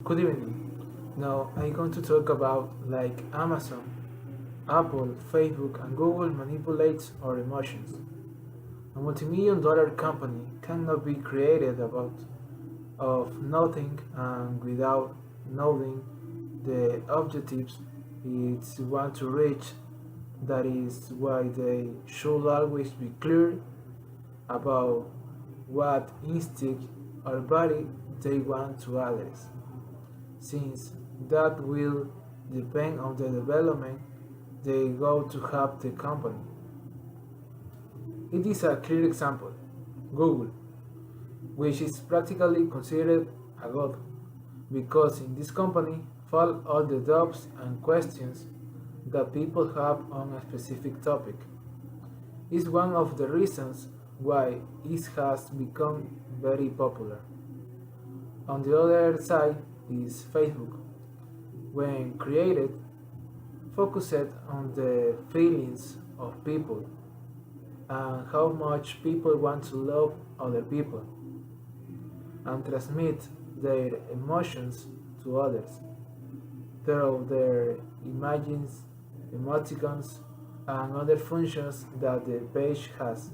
Good evening. Now I'm going to talk about like Amazon, Apple, Facebook, and Google manipulates our emotions. A multi-million dollar company cannot be created about of nothing and without knowing the objectives it want to reach. That is why they should always be clear about what instinct or body they want to address, since that will depend on the development they go to have the company. It is a clear example. Google, which is practically considered a god, because in this company fall all the doubts and questions that people have on a specific topic. Is one of the reasons why it has become very popular. On the other side is Facebook, when created, focused on the feelings of people and how much people want to love other people and transmit their emotions to others through their images, emoticons, and other functions that the page has.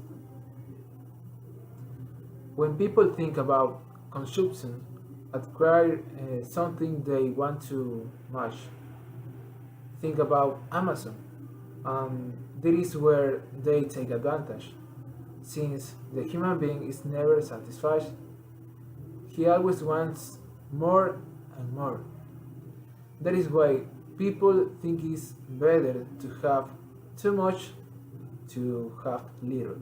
When people think about consumption, acquire something they want to match, think about Amazon, and this is where they take advantage. Since the human being is never satisfied, he always wants more and more. That is why people think it's better to have too much to have little.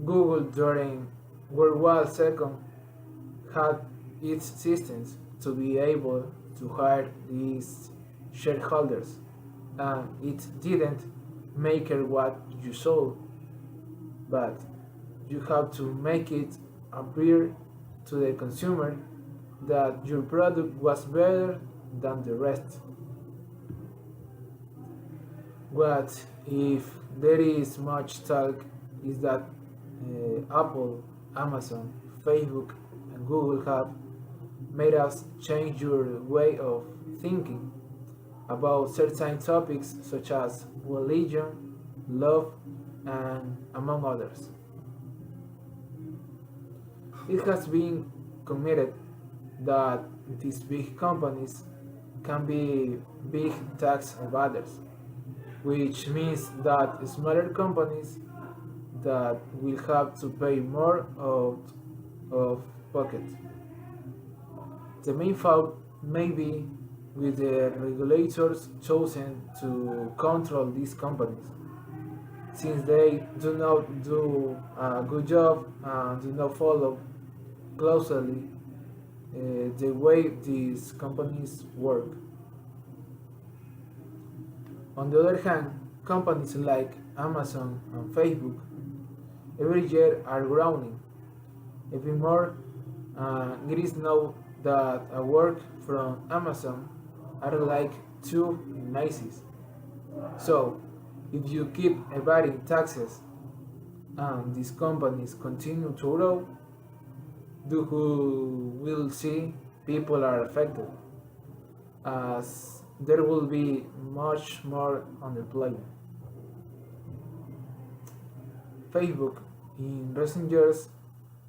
Google during World War II had its systems to be able to hire these shareholders, and it didn't make it what you sold, but you have to make it appear to the consumer that your product was better than the rest. What if there is much talk is that Apple, Amazon, Facebook, and Google have made us change your way of thinking about certain topics such as religion, love, and among others. It has been committed that these big companies can be big tax evaders, which means that smaller companies that will have to pay more out of pocket. The main fault may be with the regulators chosen to control these companies, since they do not do a good job and do not follow closely the way these companies work. On the other hand, companies like Amazon and Facebook every year are growing even more. It is known that a work from Amazon are like two in Macy's. So, if you keep evading taxes and these companies continue to grow, you will see people are affected, as there will be much more unemployment. Facebook in recent years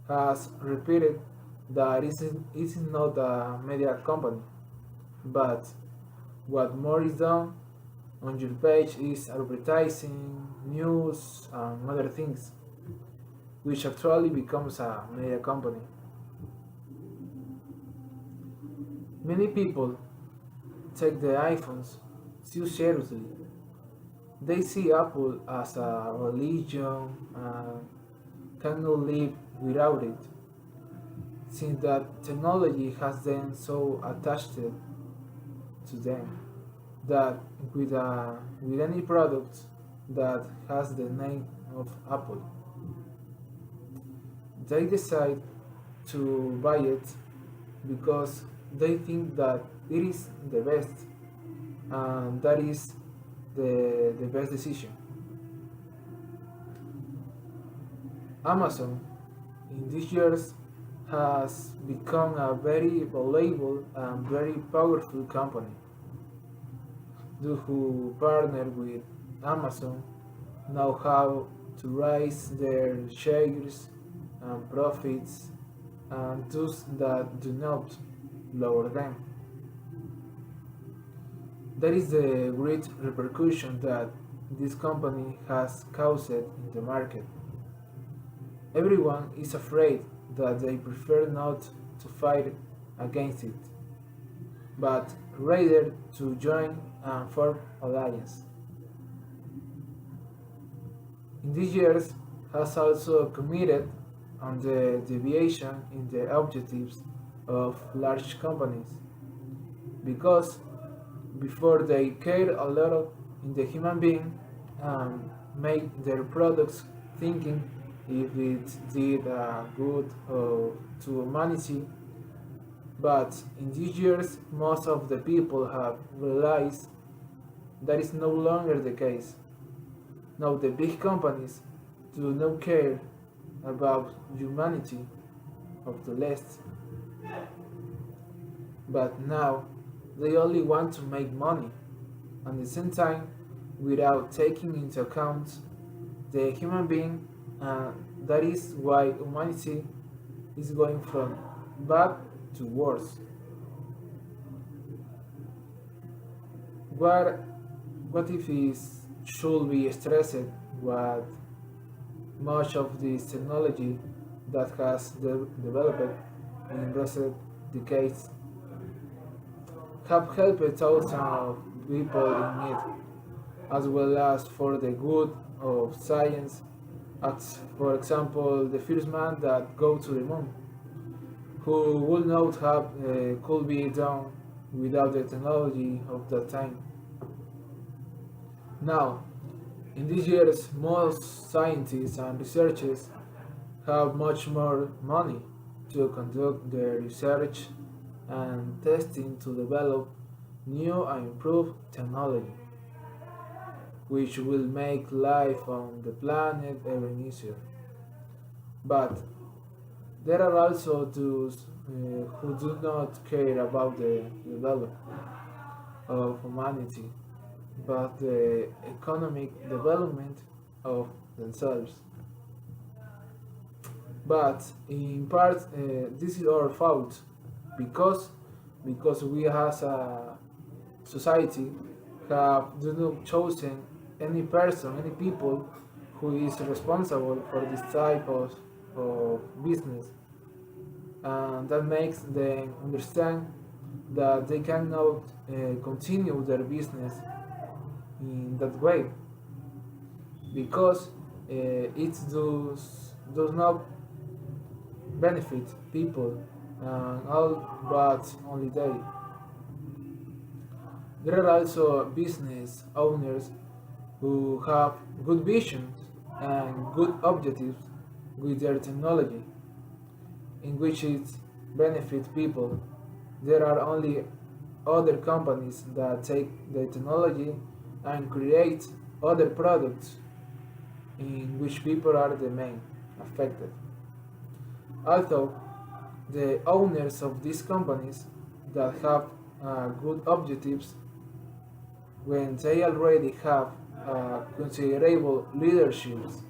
has repeated that it is not a media company, but what more is done on your page is advertising, news, and other things, which actually becomes a media company. Many people take the iPhones too seriously. They see Apple as a religion and cannot live without it, since that technology has them so attached to them that with any product that has the name of Apple, they decide to buy it because they think that it is the best and that is the best decision. Amazon in these years has become a very valuable and very powerful company. Those who partner with Amazon know how to raise their shares and profits and those that do not lower them. That is the great repercussion that this company has caused in the market. Everyone is afraid that they prefer not to fight against it, but rather to join and form alliance. In these years has also committed on the deviation in the objectives of large companies because before they care a lot in the human being and make their products thinking if it did good to humanity. But in these years, most of the people have realized that is no longer the case. Now the big companies do not care about humanity of the less, but now they only want to make money, and at the same time without taking into account the human being, and that is why humanity is going from bad to worse. What what if it should be stressed what much of this technology that has developed in recent decades have helped thousands of people in need, as well as for the good of science, as for example the first man that go to the moon, who would not have could be done without the technology of that time. Now, in these years, most scientists and researchers have much more money to conduct their research and testing to develop new and improved technology, which will make life on the planet even easier. But there are also those who do not care about the development of humanity, but the economic development of themselves. But in part, this is our fault because we as a society have do not chosen any person, any people who is responsible for this type of business, and that makes them understand that they cannot continue their business in that way because it does not benefit people and all but only they. There are also business owners who have good visions and good objectives with their technology in which it benefits people. There are only other companies that take the technology and create other products in which people are the main affected. Although the owners of these companies that have good objectives, when they already have considerable leaderships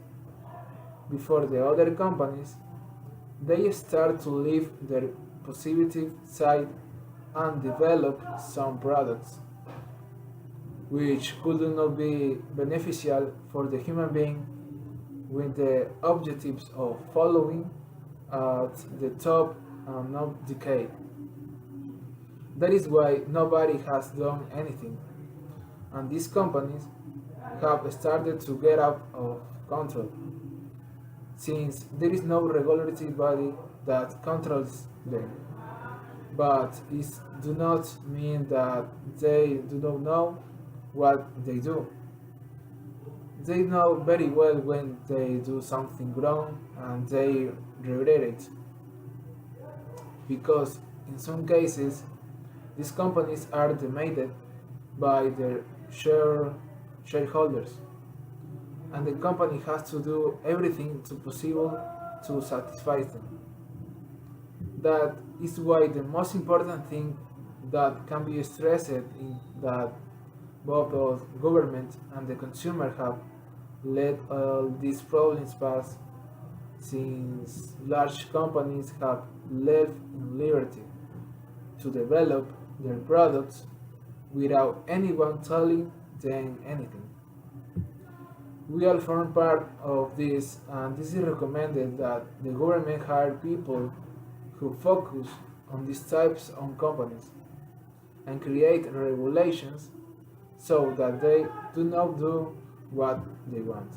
before the other companies, they start to leave their positive side and develop some products which could not be beneficial for the human being with the objectives of following at the top and not decay. That is why nobody has done anything, and these companies have started to get out of control since there is no regulatory body that controls them. But it do not mean that they do not know what they do. They know very well when they do something wrong and they regret it because in some cases these companies are dominated by their shareholders, and the company has to do everything to possible to satisfy them. That is why the most important thing that can be stressed in that both the government and the consumer have let all these problems pass, since large companies have left in liberty to develop their products without anyone telling them anything. We all form part of this, and this is recommended that the government hire people who focus on these types of companies and create regulations so that they do not do what they want.